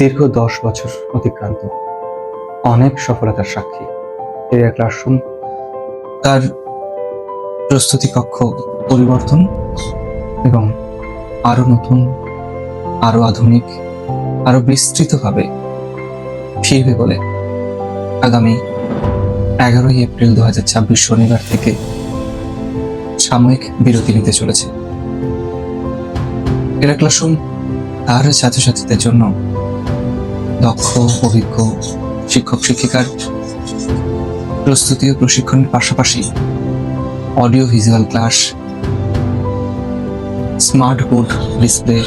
দীর্ঘ 10 বছর অতিক্রান্ত, অনেক সফলতার সাক্ষী ক্যারিয়ার ক্লাসরুম। তার প্রস্তুতি কক্ষ পরিবর্তন এবং আরো নতুন, আরো আধুনিক, আরো বিস্তৃতভাবে ফিরবে বলে আগামী 11 এপ্রিল 2026 শনিবার থেকে সাময়িক বিরতি নিতে চলেছে। ক্যারিয়ার ক্লাসরুম তার ছাত্রছাত্রীদের জন্য দক্ষ, অভিজ্ঞ শিক্ষক শিক্ষিকার প্রস্তুতি ও প্রশিক্ষণের পাশাপাশি audio visual class, smart board display,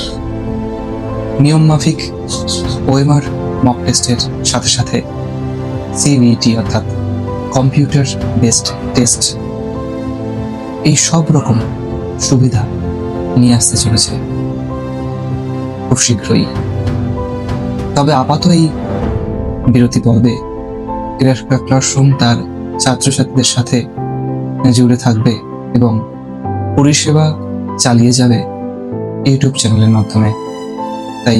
নিয়ম মাফিক ওএমআর মক টেস্টের সাথে সাথে সিবিটি অর্থাৎ কম্পিউটার বেসড টেস্ট, এই সব রকম সুবিধা নিয়ে আসতে চলেছে খুব শীঘ্রই। তবে আপাতত এই বিরতি পর্বে ক্যারিয়ার ক্লাসরুম তার ছাত্রছাত্রীদের সাথে জুড়ে থাকবে এবং পরিষেবা চালিয়ে যাবে ইউটিউব চ্যানেলের মাধ্যমে। তাই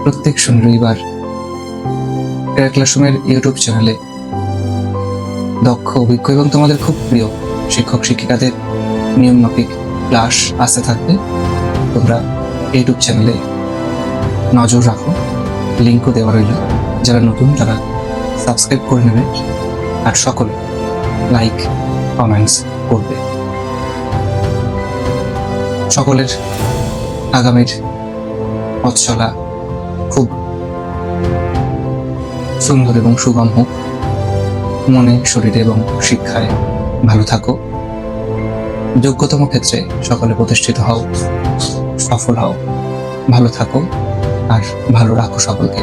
প্রত্যেক শনি রবিবার ক্যারিয়ার ক্লাসরুমের ইউটিউব চ্যানেলে দক্ষ, অভিজ্ঞ এবং তোমাদের খুব প্রিয় শিক্ষক শিক্ষিকাদের নিয়ম মাফিক ক্লাস আসতে থাকবে। তোমরা ইউটিউব চ্যানেলে নজর রাখো, লিঙ্কও দেওয়া রইল। যারা নতুন তারা সাবস্ক্রাইব করে নেবে আর সকলে লাইক কমেন্টস করবে। সকলের আগামীর পথ চলা খুব সুন্দর এবং সুগম হোক। মনে, শরীরে এবং শিক্ষায় ভালো থাকো। যোগ্যতম ক্ষেত্রে সকলে প্রতিষ্ঠিত হও, সফল হও, ভালো থাকো আর ভালো রাখো সকলকে।